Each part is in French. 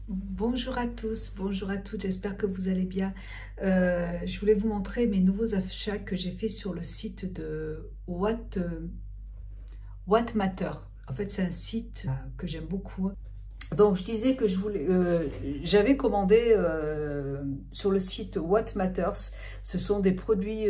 Bonjour à tous, bonjour à toutes, j'espère que vous allez bien. Je voulais vous montrer mes nouveaux achats que j'ai fait sur le site de What Matter. En fait, c'est un site que j'aime beaucoup. Donc, je disais que j'avais commandé sur le site What Matters. Ce sont des produits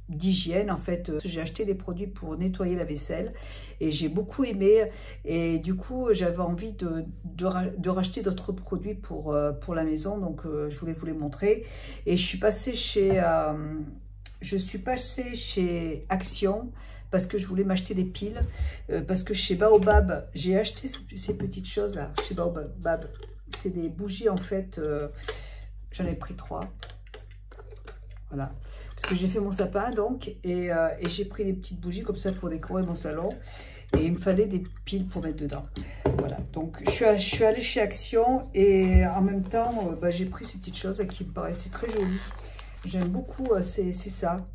d'hygiène. En fait, j'ai acheté des produits pour nettoyer la vaisselle et j'ai beaucoup aimé. Et du coup, j'avais envie de racheter d'autres produits pour la maison. Donc, je voulais vous les montrer. Et je suis passée chez Action parce que je voulais m'acheter des piles. Parce que chez Baobab, j'ai acheté ces petites choses là. Chez Baobab, c'est des bougies en fait. J'en ai pris 3. Voilà. Parce que j'ai fait mon sapin donc. Et j'ai pris des petites bougies comme ça pour décorer mon salon. Et il me fallait des piles pour mettre dedans. Voilà. Donc je suis allée chez Action. Et en même temps, j'ai pris ces petites choses qui me paraissaient très jolies. J'aime beaucoup. C'est ça.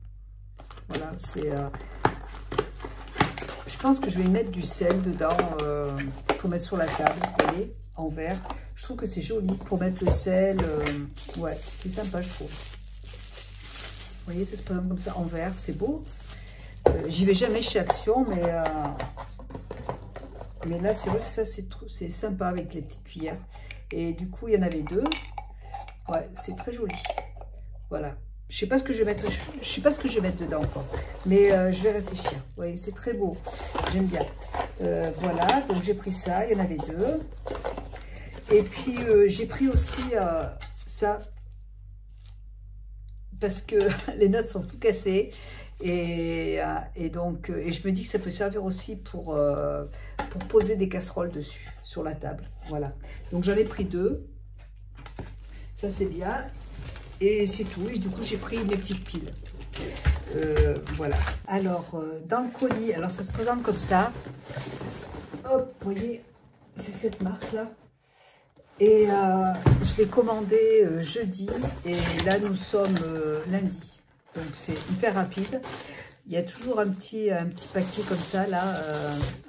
Voilà. C'est... Je pense que je vais mettre du sel dedans pour mettre sur la table, vous voyez, en verre. Je trouve que c'est joli pour mettre le sel. Ouais, c'est sympa, je trouve. Vous voyez, ça se présente comme ça en verre, c'est beau. J'y vais jamais chez Action, mais là, c'est vrai que ça, c'est sympa avec les petites cuillères. Et du coup, il y en avait 2. Ouais, c'est très joli. Voilà. Je sais pas ce que je vais mettre, je sais pas ce que je vais mettre dedans encore, mais je vais réfléchir. Vous voyez, c'est très beau, j'aime bien. Voilà, donc j'ai pris ça, il y en avait 2. Et puis j'ai pris aussi ça parce que les notes sont tout cassées et je me dis que ça peut servir aussi pour poser des casseroles dessus sur la table. Voilà, donc j'en ai pris 2. Ça c'est bien. Et c'est tout. Et du coup, j'ai pris mes petites piles. Voilà. Alors, dans le colis, alors ça se présente comme ça. Hop, vous voyez, c'est cette marque-là. Et je l'ai commandé jeudi. Et là, nous sommes lundi. Donc, c'est hyper rapide. Il y a toujours un petit paquet comme ça, là.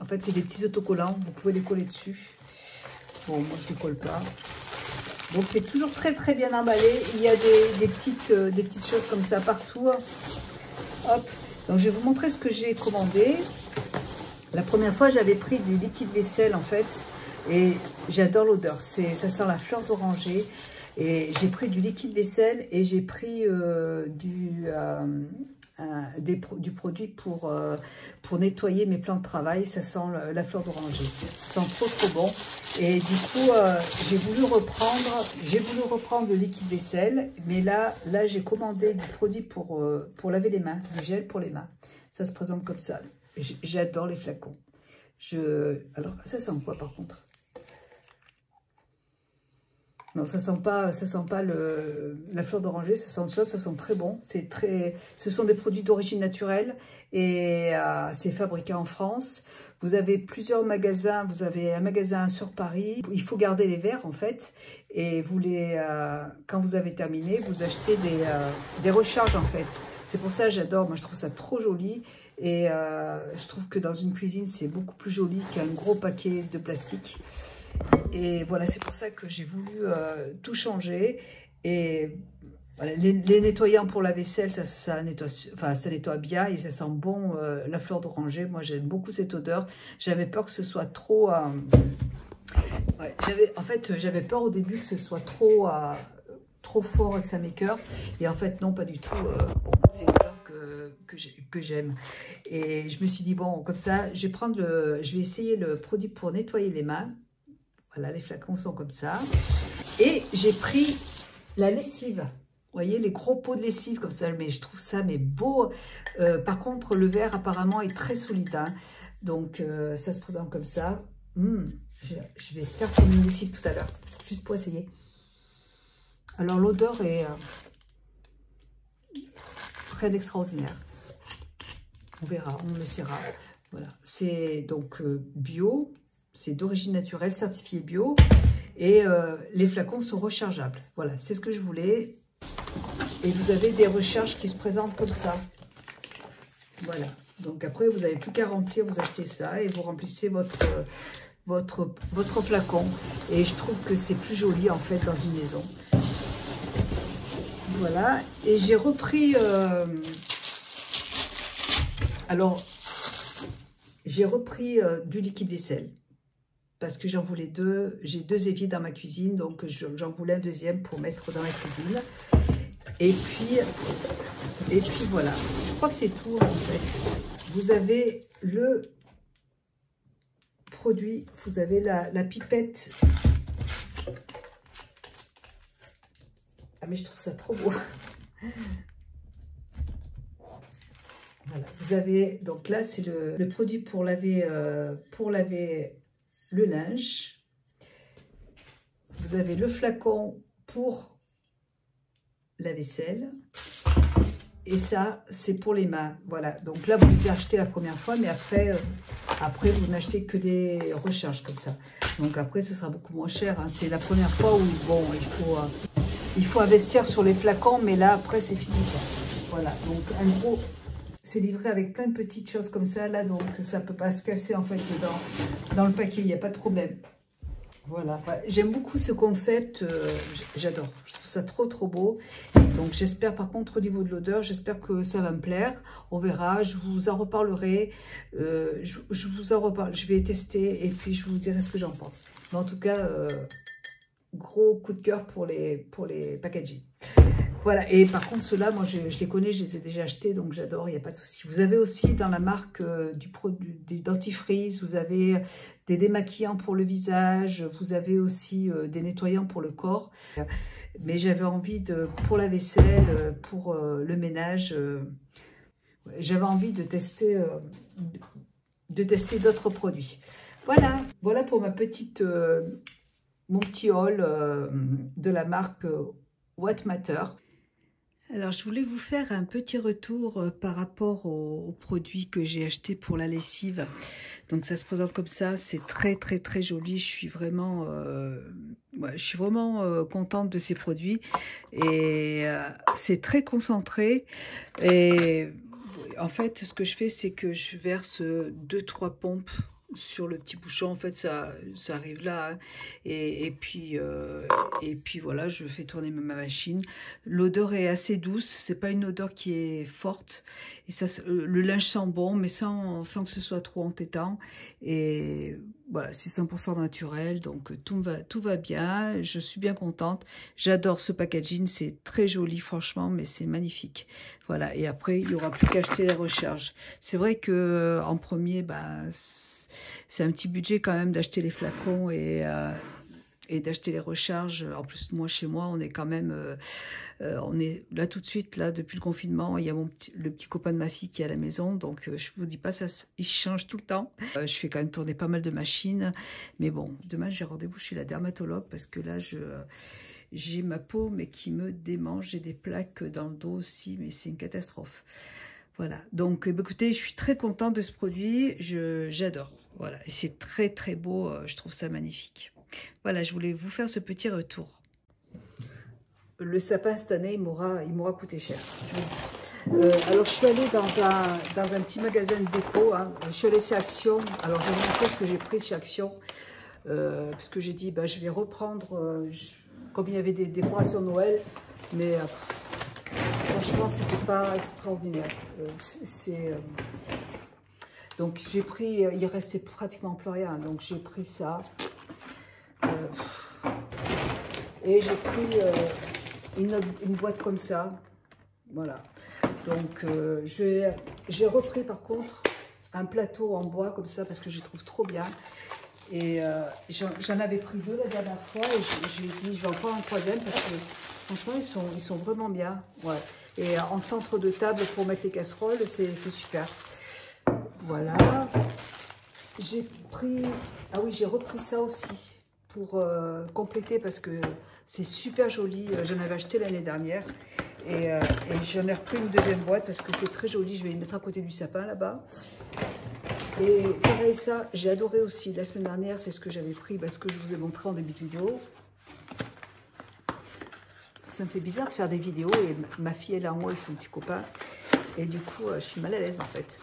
En fait, c'est des petits autocollants. Vous pouvez les coller dessus. Bon, moi, je ne les colle pas. Donc c'est toujours très très bien emballé. Il y a des petites choses comme ça partout. Hop. Donc je vais vous montrer ce que j'ai commandé. La première fois j'avais pris du liquide vaisselle en fait. Et j'adore l'odeur. Ça sent la fleur d'oranger. Et j'ai pris du liquide vaisselle et j'ai pris du produit pour nettoyer mes plans de travail. Ça sent la fleur d'oranger. Ça sent trop bon. Et du coup, j'ai voulu reprendre le liquide vaisselle. Mais là j'ai commandé du produit pour laver les mains, du gel pour les mains. Ça se présente comme ça. J'adore les flacons. Alors, ça sent quoi par contre? Non, ça sent pas la fleur d'oranger, ça sent autre chose, ça sent très bon. Ce sont des produits d'origine naturelle et c'est fabriqué en France. Vous avez plusieurs magasins, vous avez un magasin sur Paris. Il faut garder les verres en fait et quand vous avez terminé, vous achetez des recharges en fait. C'est pour ça que j'adore, moi je trouve ça trop joli et je trouve que dans une cuisine c'est beaucoup plus joli qu'un gros paquet de plastique. Et voilà, c'est pour ça que j'ai voulu tout changer. Et voilà, les nettoyants pour la vaisselle, ça nettoie bien et ça sent bon la fleur d'oranger. Moi, j'aime beaucoup cette odeur. J'avais peur que ce soit trop... ouais, j'avais peur au début que ce soit trop fort et que ça m'écoeure. Et en fait, non, pas du tout. C'est une odeur que j'aime. Et je me suis dit, bon, comme ça, je vais essayer le produit pour nettoyer les mains. Voilà, les flacons sont comme ça. Et j'ai pris la lessive. Vous voyez, les gros pots de lessive comme ça. Mais je trouve ça beau. Par contre, le verre apparemment est très solide. Hein. Donc, ça se présente comme ça. Je vais faire une lessive tout à l'heure. Juste pour essayer. Alors, l'odeur est très extraordinaire. On verra, on le saura. Voilà. C'est donc bio. C'est d'origine naturelle, certifié bio. Et les flacons sont rechargeables. Voilà, c'est ce que je voulais. Et vous avez des recharges qui se présentent comme ça. Voilà. Donc après, vous n'avez plus qu'à remplir. Vous achetez ça et vous remplissez votre flacon. Et je trouve que c'est plus joli en fait dans une maison. Voilà. Et j'ai repris... alors, j'ai repris du liquide vaisselle. Parce que j'en voulais deux. J'ai deux éviers dans ma cuisine. Donc, j'en voulais un deuxième pour mettre dans la cuisine. Et puis voilà. Je crois que c'est tout en fait. Vous avez le produit. Vous avez la pipette. Ah mais je trouve ça trop beau. Voilà. Vous avez, donc là c'est le produit pour laver le linge. Vous avez le flacon pour la vaisselle. Et ça, c'est pour les mains. Voilà. Donc là, vous les achetez la première fois, mais après vous n'achetez que des recharges comme ça. Donc après, ce sera beaucoup moins cher. Hein. C'est la première fois où, bon, il faut investir sur les flacons, mais là, après, c'est fini. Quoi. Voilà. Donc, en gros, c'est livré avec plein de petites choses comme ça, là. Donc, ça ne peut pas se casser, en fait, dans le paquet. Il n'y a pas de problème. Voilà, ouais, j'aime beaucoup ce concept, j'adore, je trouve ça trop beau. Donc j'espère par contre au niveau de l'odeur, j'espère que ça va me plaire, on verra, je vous en reparlerai, je vais tester et puis je vous dirai ce que j'en pense. Mais en tout cas, gros coup de cœur pour les packaging. Voilà, et par contre ceux-là, moi je les connais, je les ai déjà achetés, donc j'adore, il n'y a pas de souci. Vous avez aussi dans la marque du dentifrice, vous avez des démaquillants pour le visage, vous avez aussi des nettoyants pour le corps. Mais j'avais envie pour la vaisselle, pour le ménage, j'avais envie de tester d'autres produits. Voilà pour mon petit haul de la marque What Matter. Alors, je voulais vous faire un petit retour par rapport aux produits que j'ai achetés pour la lessive. Donc, ça se présente comme ça. C'est très joli. Je suis vraiment, contente de ces produits. Et c'est très concentré. Et en fait, ce que je fais, c'est que je verse 2-3 pompes sur le petit bouchon, en fait ça arrive là, hein. Et puis voilà, je fais tourner ma machine. L'odeur est assez douce, c'est pas une odeur qui est forte, et ça, le linge sent bon, mais sans que ce soit trop entêtant. Et voilà, c'est 100% naturel, donc tout va bien, je suis bien contente. J'adore ce packaging, c'est très joli franchement, mais c'est magnifique. Voilà, et après il n'y aura plus qu'à acheter la recharge. C'est vrai que en premier, c'est un petit budget quand même d'acheter les flacons et d'acheter les recharges. En plus, moi, chez moi, on est quand même... on est là tout de suite, là, depuis le confinement. Il y a le petit copain de ma fille qui est à la maison. Donc, je vous dis pas, il change tout le temps. Je fais quand même tourner pas mal de machines. Mais bon, demain, j'ai rendez-vous chez la dermatologue parce que là, j'ai ma peau, mais qui me démange. J'ai des plaques dans le dos aussi, mais c'est une catastrophe. Voilà, donc écoutez, je suis très contente de ce produit, j'adore. Voilà, et c'est très beau, je trouve ça magnifique. Voilà, je voulais vous faire ce petit retour. Le sapin cette année, il m'aura coûté cher. Alors je suis allée dans un petit magasin de déco, hein. Je suis allée chez Action. Alors je vais vous montrer ce que j'ai pris chez Action, parce que j'ai dit, je vais reprendre, comme il y avait des décorations de Noël, mais... franchement, c'était pas extraordinaire. Donc j'ai pris, il restait pratiquement plus rien. Donc j'ai pris ça. Et j'ai pris une boîte comme ça. Voilà. Donc j'ai repris par contre un plateau en bois comme ça parce que je les trouve trop bien. Et j'en avais pris 2 la dernière fois et j'ai dit je vais en prendre un 3e parce que franchement ils sont vraiment bien. Ouais. Et en centre de table pour mettre les casseroles, c'est super. Voilà. J'ai repris ça aussi pour compléter parce que c'est super joli. J'en avais acheté l'année dernière et j'en ai repris une 2e boîte parce que c'est très joli. Je vais les mettre à côté du sapin là-bas. Et pareil, ça, j'ai adoré aussi. La semaine dernière, c'est ce que j'avais pris parce que je vous ai montré en début de vidéo. Ça me fait bizarre de faire des vidéos et ma fille est là en haut avec son petit copain. Et du coup, je suis mal à l'aise en fait.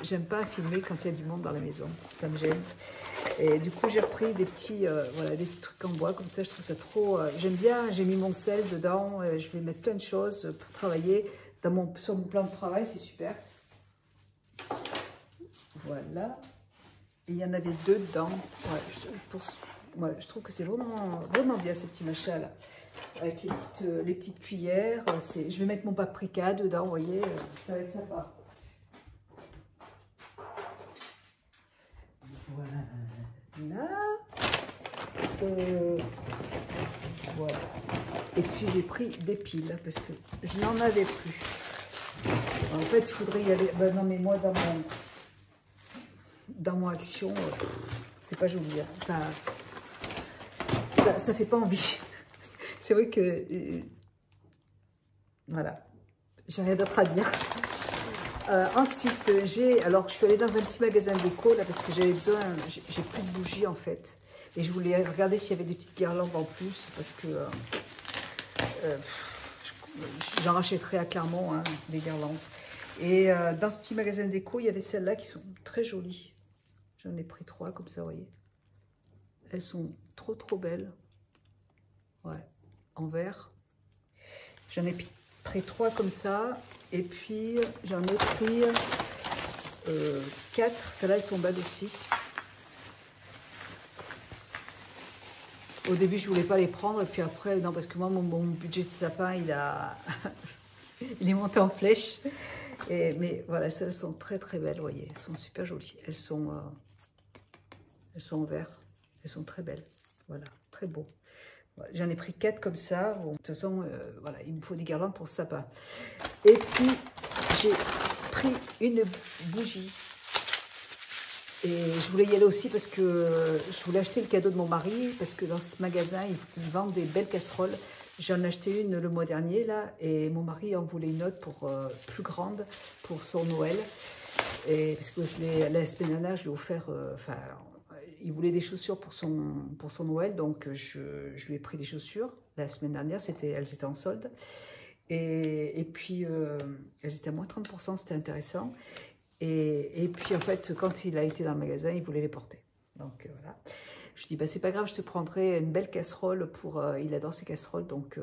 J'aime pas filmer quand il y a du monde dans la maison. Ça me gêne. Et du coup, j'ai repris des petits, voilà, des petits trucs en bois, comme ça, je trouve ça trop... j'aime bien, j'ai mis mon sel dedans, je vais mettre plein de choses pour travailler. Sur mon plan de travail, c'est super. Voilà. Et il y en avait 2 dedans. Ouais, je trouve que c'est vraiment, vraiment bien, ces petits machins-là. Avec les petites cuillères. Je vais mettre mon paprika dedans, vous voyez, ça va être sympa. Voilà. Voilà. Et puis j'ai pris des piles parce que je n'en avais plus. En fait, il faudrait y aller. Ben non, mais moi, dans mon action, c'est pas joli. Hein. Enfin, ça fait pas envie. C'est vrai que... voilà. J'ai rien d'autre à dire. Ensuite, alors je suis allée dans un petit magasin déco là parce que j'avais besoin, j'ai plus de bougies en fait, et je voulais regarder s'il y avait des petites guirlandes en plus parce que j'en rachèterai à Clermont hein, des guirlandes. Et dans ce petit magasin déco, il y avait celles-là qui sont très jolies. J'en ai pris 3 comme ça, vous voyez. Elles sont trop belles. Ouais, en vert. J'en ai pris 3 comme ça. Et puis, j'en ai pris 4. Celles-là, elles sont belles aussi. Au début, je ne voulais pas les prendre. Et puis après, non, parce que moi, mon budget de sapin, il est monté en flèche. Mais voilà, celles sont très belles, vous voyez. Elles sont super jolies. Elles sont en vert. Elles sont très belles. Voilà, très beau. J'en ai pris 4 comme ça. Bon, de toute façon, voilà, il me faut des guirlandes pour ce sapin. Et puis, j'ai pris une bougie. Et je voulais y aller aussi parce que je voulais acheter le cadeau de mon mari. Parce que dans ce magasin, ils vendent des belles casseroles. J'en ai acheté une le mois dernier, là. Et mon mari en voulait une autre plus grande pour son Noël. Et parce que la semaine dernière, je l'ai offert... il voulait des chaussures pour son Noël, donc je lui ai pris des chaussures. La semaine dernière, elles étaient en solde. Et puis, elles étaient à moins 30%, c'était intéressant. Et puis, en fait, quand il a été dans le magasin, il voulait les porter. Donc, voilà. Je lui dis, bah, c'est pas grave, je te prendrai une belle casserole pour... il adore ces casseroles, donc...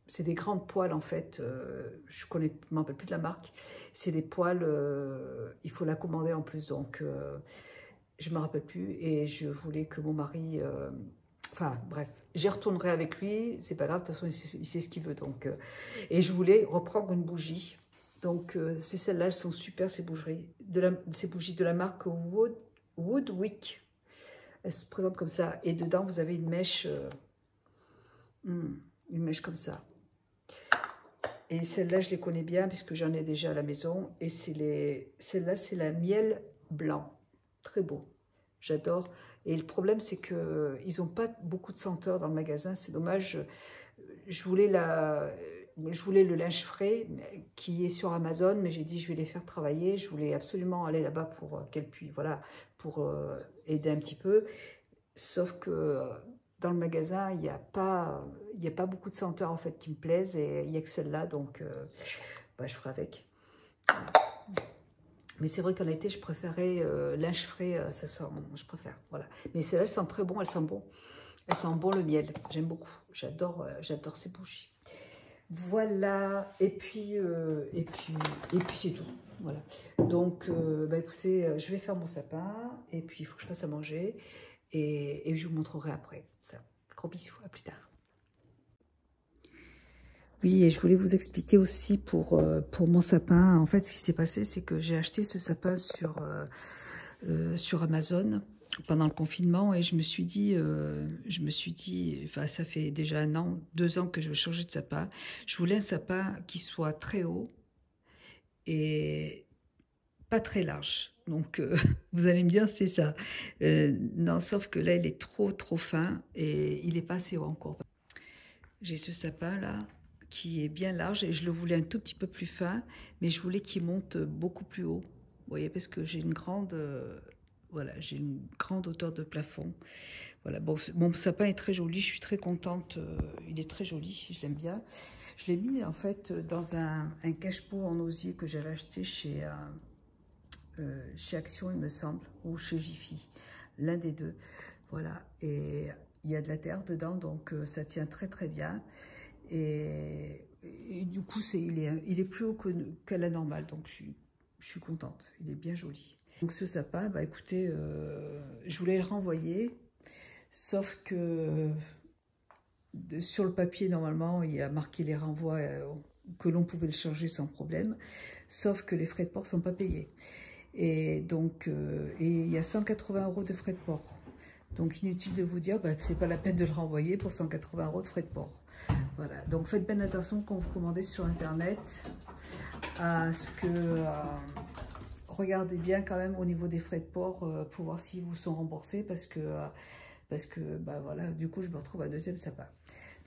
c'est des grandes poêles, en fait. Je ne m'en rappelle plus de la marque. C'est des poêles... il faut la commander en plus, donc... je ne me rappelle plus et je voulais que mon mari... enfin, bref, j'y retournerai avec lui. C'est pas grave, de toute façon, il sait ce qu'il veut. Donc, et je voulais reprendre une bougie. Donc, c'est celles-là, elles sont super, ces bougies. Ces bougies de la marque Woodwick. Elles se présentent comme ça. Et dedans, vous avez une mèche comme ça. Et celles-là, je les connais bien puisque j'en ai déjà à la maison. Et celle-là, c'est la miel blanc. Très beau. J'adore. Et le problème, c'est qu'ils n'ont pas beaucoup de senteurs dans le magasin. C'est dommage. Je voulais le linge frais qui est sur Amazon, mais j'ai dit je vais les faire travailler. Je voulais absolument aller là-bas pour qu'elle puisse, voilà, pour aider un petit peu. Sauf que dans le magasin, il n'y a pas beaucoup de senteurs en fait qui me plaisent et il n'y a que celle-là, donc bah, je ferai avec. Voilà. Mais c'est vrai qu'en été, je préférais linge frais, ça sent, je préfère, voilà. Mais celle-là, elle sent très bon, elle sent bon. Elle sent bon le miel, j'aime beaucoup. J'adore ces bougies. Voilà, et puis c'est tout, voilà. Donc, bah écoutez, je vais faire mon sapin, et puis il faut que je fasse à manger, et je vous montrerai après. Ça, gros bisous, à plus tard. Oui, et je voulais vous expliquer aussi pour mon sapin. En fait, ce qui s'est passé, c'est que j'ai acheté ce sapin sur Amazon pendant le confinement et je me suis dit, enfin, ça fait déjà 1 an, 2 ans que je veux changer de sapin. Je voulais un sapin qui soit très haut et pas très large. Donc, vous allez me dire, c'est ça. Non, sauf que là, il est trop fin et il n'est pas assez haut encore. J'ai ce sapin là qui est bien large et je le voulais un tout petit peu plus fin, mais je voulais qu'il monte beaucoup plus haut. Vous voyez, parce que j'ai une grande, voilà, j'ai une grande hauteur de plafond. Voilà, bon, mon sapin est très joli, je suis très contente. Il est très joli, je l'aime bien. Je l'ai mis en fait dans un cache-pot en osier que j'avais acheté chez Action, il me semble, ou chez Jiffy. l'un des deux. Voilà, et il y a de la terre dedans, donc ça tient très très bien. Et du coup, il est plus haut qu'à la normale, donc je suis contente. Il est bien joli. Donc ce sapin, bah écoutez, je voulais le renvoyer, sauf que sur le papier, normalement, il y a marqué les renvois, que l'on pouvait le changer sans problème, sauf que les frais de port ne sont pas payés. Et donc, il y a 180 € de frais de port. Donc, inutile de vous dire que ce n'est pas la peine de le renvoyer pour 180 € de frais de port. Voilà, donc faites bien attention quand vous commandez sur Internet à ce que... regardez bien quand même au niveau des frais de port pour voir s'ils vous sont remboursés parce que bah voilà, du coup, je me retrouve à deuxième sapin.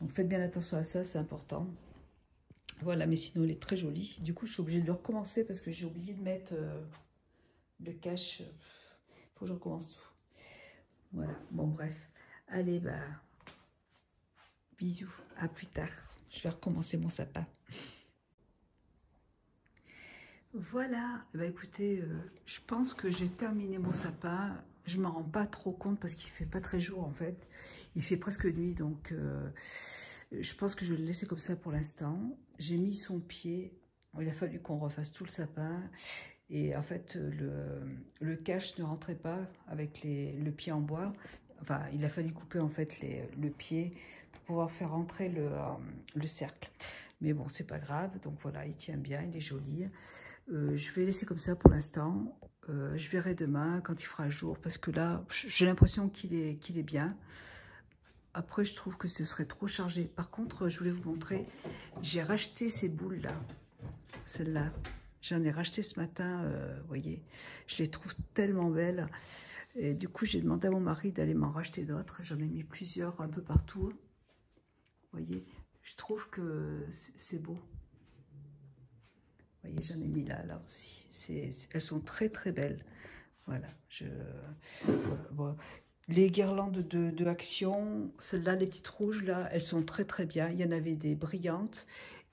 Donc, faites bien attention à ça, c'est important. Voilà, mais sinon, il est très joli. Du coup, je suis obligée de le recommencer parce que j'ai oublié de mettre le cache. Il faut que je recommence tout. Voilà, bon, bref. Allez, bah, bisous, à plus tard. Je vais recommencer mon sapin. Voilà, bah écoutez, je pense que j'ai terminé mon sapin. Je ne m'en rends pas trop compte parce qu'il ne fait pas très jour en fait. Il fait presque nuit, donc je pense que je vais le laisser comme ça pour l'instant. J'ai mis son pied. Il a fallu qu'on refasse tout le sapin. Et en fait, le cache ne rentrait pas avec le pied en bois. Enfin, il a fallu couper en fait le pied pour pouvoir faire rentrer le cercle. Mais bon, c'est pas grave. Donc voilà, il tient bien, il est joli. Je vais laisser comme ça pour l'instant. Je verrai demain quand il fera jour parce que là, j'ai l'impression qu'il est bien. Après, je trouve que ce serait trop chargé. Par contre, je voulais vous montrer, j'ai racheté ces boules-là. Celles-là, j'en ai racheté ce matin, vous voyez. Je les trouve tellement belles. Et du coup, j'ai demandé à mon mari d'aller m'en racheter d'autres. J'en ai mis plusieurs un peu partout. Vous voyez, je trouve que c'est beau. Vous voyez, j'en ai mis là aussi. Elles sont très très belles. Voilà. Bon. Les guirlandes de Action, celles-là, les petites rouges, là, elles sont très très bien. Il y en avait des brillantes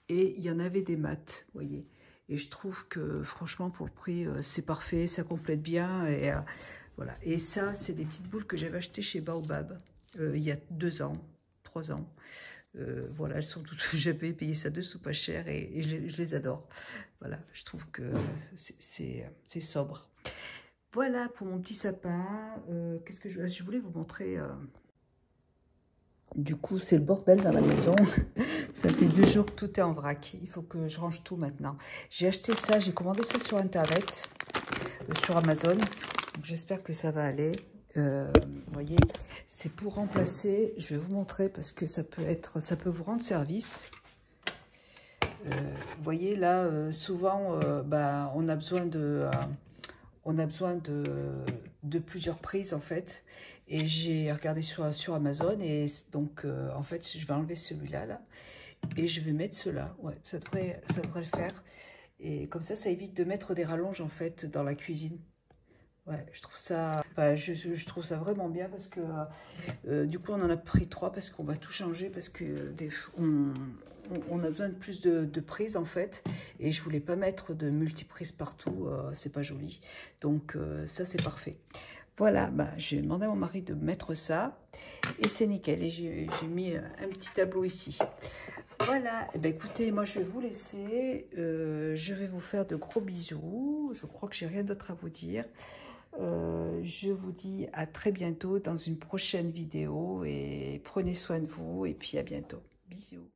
et il y en avait des mates, vous voyez. Et je trouve que franchement, pour le prix, c'est parfait, ça complète bien. Et voilà. Et ça, c'est des petites boules que j'avais achetées chez Baobab il y a 2 ans, 3 ans. Voilà, elles sont toutes. J'avais payé ça 2 sous pas cher et je les adore. Voilà, je trouve que c'est sobre. Voilà pour mon petit sapin. Qu'est-ce que je voulais vous montrer. Du coup, c'est le bordel dans la maison. Ça fait 2 jours que tout est en vrac. Il faut que je range tout maintenant. J'ai acheté ça, j'ai commandé ça sur Internet, sur Amazon. J'espère que ça va aller. Vous voyez, c'est pour remplacer. Je vais vous montrer parce que ça peut vous rendre service. Vous voyez là, souvent, bah, on a besoin de plusieurs prises en fait. Et j'ai regardé sur Amazon et donc en fait, je vais enlever celui-là là et je vais mettre cela. Ouais, ça devrait le faire. Et comme ça évite de mettre des rallonges en fait dans la cuisine. Ouais, je trouve ça, enfin, je trouve ça vraiment bien parce que du coup on en a pris 3 parce qu'on va tout changer parce que on a besoin de plus de prises en fait et je voulais pas mettre de multiprises partout, c'est pas joli. Donc ça c'est parfait. Voilà, bah, j'ai demandé à mon mari de mettre ça et c'est nickel. Et j'ai mis un petit tableau ici. Voilà, et ben écoutez, moi je vais vous laisser. Je vais vous faire de gros bisous. Je crois que j'ai rien d'autre à vous dire. Je vous dis à très bientôt dans une prochaine vidéo et prenez soin de vous et puis à bientôt. Bisous.